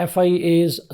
FIA's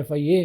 FIA,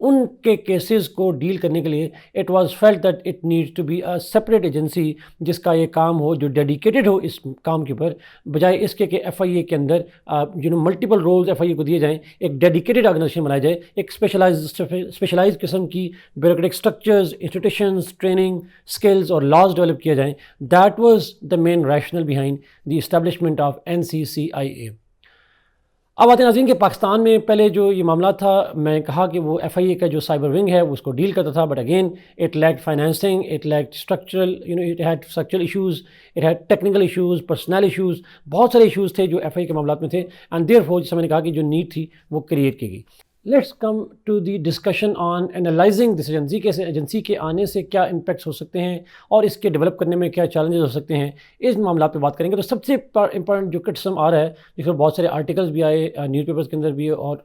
ان کے cases کو deal کرنے کے لیے it was felt that it needs to be a separate agency جس کا یہ کام ہو، جو ڈیڈیکیٹڈ ہو اس کام کے اوپر، بجائے اس کے کہ ایف آئی اے کے اندر ملٹیپل رولز ایف آئی اے کو دیے جائیں. ایک ڈیڈیکیٹڈ آرگنائزیشن بنایا جائے، ایک اسپیشلائز قسم کی bureaucratic structures, institutions, training, skills اور لاز ڈیولپ کیا جائیں. That was the main rationale behind the establishment of NCCIA. اب آتے ہیں ناظرین کہ پاکستان میں پہلے جو یہ معاملہ تھا، میں نے کہا کہ وہ ایف آئی اے کا جو سائبر ونگ ہے وہ اس کو ڈیل کرتا تھا، but again it لیکڈ financing, it لیکڈ structural, it had structural issues, it had technical issues, personal issues, بہت سارے ایشوز تھے جو ایف آئی اے کے معاملات میں تھے. اینڈ دیئر فور جیسے میں نے کہا کہ جو نیڈ تھی وہ کریٹ کی گئی. Let's come to the discussion on analysing this agency کہ اس ایجنسی کے آنے سے کیا امپیکٹس ہو سکتے ہیں اور اس کے ڈیولپ کرنے میں کیا چیلنجز ہو سکتے ہیں. اس معاملات پہ بات کریں گے. تو سب سے امپورٹنٹ جو کرٹسم آ رہا ہے، جس میں بہت سارے آرٹیکلس بھی آئے نیوز پیپرس کے اندر بھی، اور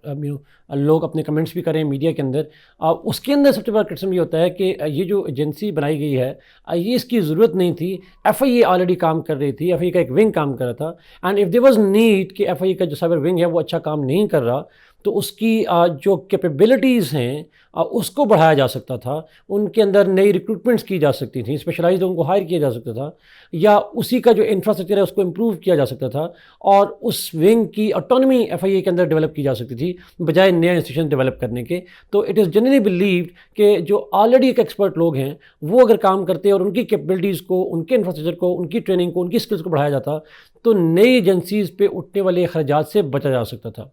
لوگ اپنے کمنٹس بھی کریں میڈیا کے اندر، اس کے اندر سب سے بڑا کرٹسم یہ ہوتا ہے کہ یہ جو ایجنسی بنائی گئی ہے یہ اس کی ضرورت نہیں تھی. ایف آئی اے آلریڈی کام کر رہی تھی، ایف آئی اے کا ایک ونگ کام کر رہا تھا، and if there was need کہ ایف آئی اے کا جو سائبر ونگ ہے وہ اچھا کام نہیں کر رہا تو اس کی جو کیپیبلٹیز ہیں اس کو بڑھایا جا سکتا تھا، ان کے اندر نئی ریکروٹمنٹس کی جا سکتی تھیں، اسپیشلائز لوگوں کو ہائر کیا جا سکتا تھا، یا اسی کا جو انفراسٹرکچر ہے اس کو امپروو کیا جا سکتا تھا، اور اس ونگ کی آٹونمی ایف آئی اے کے اندر ڈیولپ کی جا سکتی تھی بجائے نیا انسٹیٹیوشن ڈیولپ کرنے کے. تو اٹ از جنرلی بلیوڈ کہ جو آلریڈی ایک ایکسپرٹ لوگ ہیں وہ اگر کام کرتے اور ان کی کیپبلٹیز کو، ان کے انفراسٹرکچر کو، ان کی ٹریننگ کو، ان کی اسکلس کو بڑھایا جاتا تو نئی ایجنسیز پہ اٹھنے والے اخراجات سے بچا جا سکتا تھا.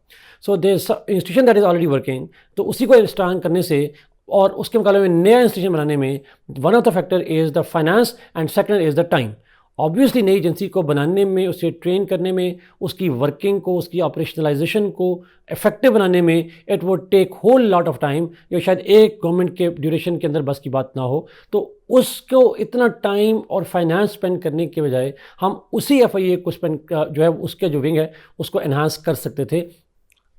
So their institution that is already working, تو اسی کو اسٹرانگ کرنے سے اور اس کے مقابلے میں نیا انسٹیٹیوشن بنانے میں one of the factor is the finance and second is the time. Obviously نئی ایجنسی کو بنانے میں، اسے ٹرین کرنے میں، اس کی ورکنگ کو، اس کی آپریشنلائزیشن کو افیکٹو بنانے میں it would take whole lot of time. یا شاید ایک گورنمنٹ کے ڈیوریشن کے اندر بس کی بات نہ ہو، تو اس کو اتنا ٹائم اور فائنانس اسپینڈ کرنے کے بجائے ہم اسی ایف آئی اے کو اسپینڈ جو ہے اس کے جو ونگ ہے اس کو انہانس کر سکتے تھے.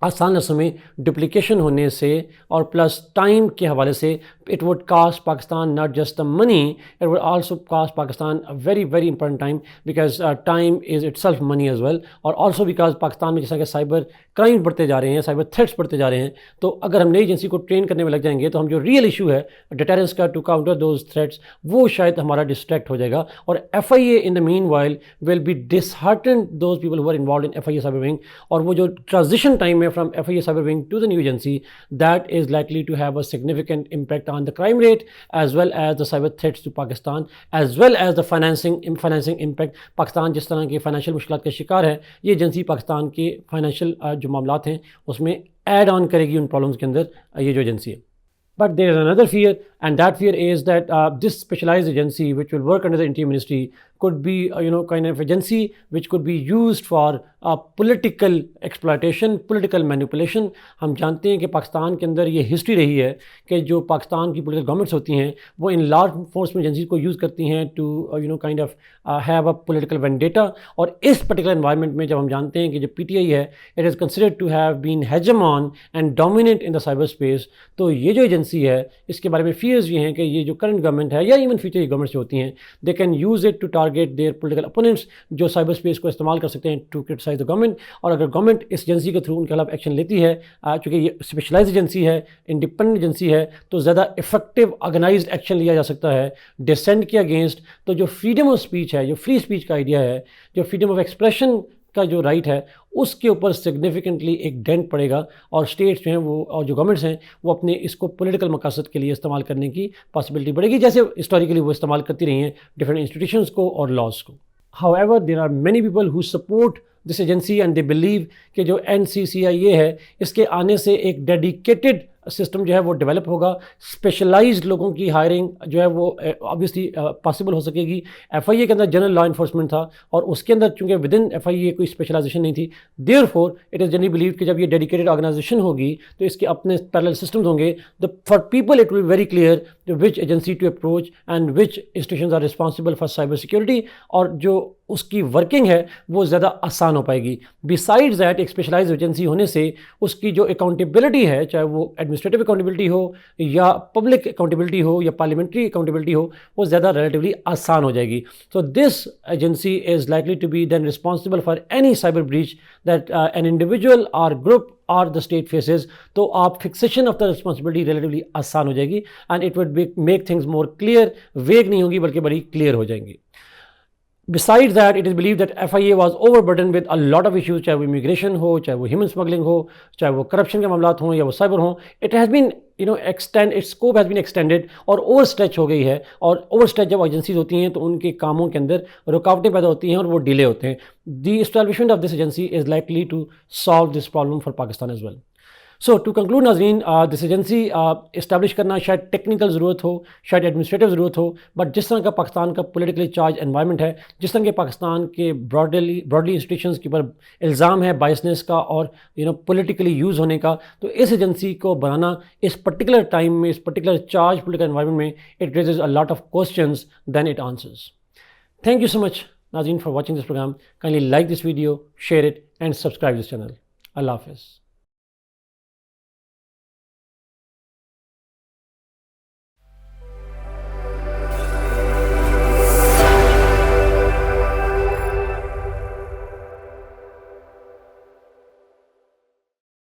آسان لفظوں میں ڈپلیکیشن ہونے سے اور پلس ٹائم کے حوالے سے it would cost Pakistan not just the money, it would also cost Pakistan very very important time, because time is itself money as well. اور آلسو بیکاز پاکستان میں جیسا کہ سائبر کرائم بڑھتے جا رہے ہیں، سائبر تھریٹس بڑھتے جا رہے ہیں، تو اگر ہم نئی ایجنسی کو ٹرین کرنے میں لگ جائیں گے تو ہم جو ریئل ایشو ہے ڈیٹرنس کا ٹو کاؤنٹر دوز تھریٹس وہ شاید ہمارا ڈسٹریکٹ ہو جائے گا. اور F I A in the meanwhile will be disheartened those people who are involved in F I A cyber wing. اور وہ جو ٹرانزیشن ٹائم ہے from F I A cyber wing to the new agency, that is likely to have a significant impact on the crime rate as well as the cyber threats to Pakistan as well as the financing impact. Pakistan جس طرح کے financial مشکلات کا شکار ہے، یہ agency Pakistan کے financial جو معاملات ہیں اس میں ایڈ آن کرے گی ان پرابلمس کے اندر یہ جو ایجنسی ہے. But there is another fear, and that fear is that this specialized agency which will work under the Interior Ministry could be kind of agency which could be used for political exploitation, political manipulation. ہم جانتے ہیں کہ پاکستان کے اندر یہ history رہی ہے کہ جو پاکستان کی پولیٹیکل گورنمنٹس ہوتی ہیں وہ ان لا انفورسمنٹ ایجنسیز کو یوز کرتی ہیں to kind of have a political vendetta. اور اس پرٹیکولر انوائرمنٹ میں جب ہم جانتے ہیں کہ جو پی ٹی آئی ہے it is considered to have been hegemon and dominant in the cyber space, تو یہ جو ایجنسی ہے اس کے بارے میں فیئرز یہ ہیں کہ یہ جو کرنٹ گورنمنٹ ہے یا ایون فیوچر گورنمنٹس جو ہوتی ہیں they can use it to target their political opponents, جو سائبر اسپیس کو استعمال کر سکتے ہیں ٹو کرٹیسائز دا گورنمنٹ. اور اگر گورنمنٹ اس ایجنسی کے تھرو ان کے خلاف ایکشن لیتی ہے، چونکہ یہ اسپیشلائز ایجنسی ہے، انڈیپینڈنٹ ایجنسی ہے، تو زیادہ افیکٹو آرگنائزڈ ایکشن لیا جا سکتا ہے ڈسینٹ کے اگینسٹ. تو جو فریڈم آف اسپیچ ہے، جو فری اسپیچ کا آئیڈیا ہے، جو فریڈم آف ایکسپریشن کا جو رائٹ ہے، اس کے اوپر سگنیفیکنٹلی ایک ڈینٹ پڑے گا، اور اسٹیٹس جو ہیں وہ اور جو گورنمنٹس ہیں وہ اپنے اس کو پولیٹیکل مقاصد کے لیے استعمال کرنے کی پاسبلٹی بڑھے گی، جیسے ہسٹوریکلی وہ استعمال کرتی رہی ہیں ڈفرینٹ انسٹیٹیوشنس کو اور لاز کو. However, there are many people who support this agency and they believe کہ جو NCCIA ہے اس کے آنے سے ایک ڈیڈیکیٹڈ سسٹم جو ہے وہ ڈیولپ ہوگا، اسپیشلائزڈ لوگوں کی ہائرنگ جو ہے وہ آبویسلی پاسبل ہو سکے گی. ایف آئی اے کے اندر جنرل لا انفورسمنٹ تھا اور اس کے اندر چونکہ ود ان ایف آئی اے کوئی اسپیشلائزیشن نہیں تھی، therefore it is generally believe کہ جب یہ ڈیڈیکیٹڈ آرگنائزیشن ہوگی تو اس کے اپنے پیرلل سسٹمز ہوں گے. For people it will be very clear which agency to approach and which institutions are responsible for cyber security. اور جو اس کی ورکنگ ہے وہ زیادہ آسان ہو پائے گی. بیسائڈز دیٹ ایک اسپیشلائز ایجنسی ہونے سے اس کی جو اکاؤنٹیبلٹی ہے, چاہے وہ ایڈمنسٹریٹو اکاؤنٹیبلٹی ہو یا پبلک اکاؤنٹیبلٹی ہو یا پارلیمنٹری اکاؤنٹیبلٹی ہو, وہ زیادہ ریلیٹیولی آسان ہو جائے گی. So this agency is likely to be then responsible for any cyber breach that an individual or group or the state faces. تو آپ fixation of the responsibility relatively آسان ہو جائے گی and it would make things more clear. Vague نہیں ہوگی بلکہ بڑی کلیئر ہو جائیں گی. Besides that, it is believed that FIA was overburdened with a lot of issues, چاہے وہ امیگریشن ہو, چاہے وہ ہیومن اسمگلنگ ہو, چاہے وہ کرپشن کے معاملات ہوں یا وہ سائبر ہوں. It has been its scope has been extended اور اوور اسٹریچ ہو گئی ہے. اور اوور اسٹریچ جب ایجنسیز ہوتی ہیں تو ان کے کاموں کے اندر رکاوٹیں پیدا ہوتی ہیں اور وہ ڈیلے ہوتے ہیں. The establishment of this agency is likely to solve this problem for Pakistan as well. So to conclude ناظرین, دس ایجنسی اسٹیبلش کرنا شاید ٹیکنیکل ضرورت ہو, شاید ایڈمنسٹریٹو ضرورت ہو, بٹ جس طرح کا پاکستان کا پولیٹیکلی چارج انوائرمنٹ ہے, جس طرح کے پاکستان کے براڈلی انسٹیٹیوشنس کے اوپر الزام ہے بائسنس کا اور پولیٹیکلی یوز ہونے کا, تو اس ایجنسی کو بنانا اس پرٹیکولر ٹائم میں, اس پرٹیکولر چارج پولیٹیکل انوائرمنٹ میں, it raises a lot of questions than it answers. Thank you so much ناظرین for watching this programme. Kindly like this video, share it and subscribe this channel. اللہ حافظ.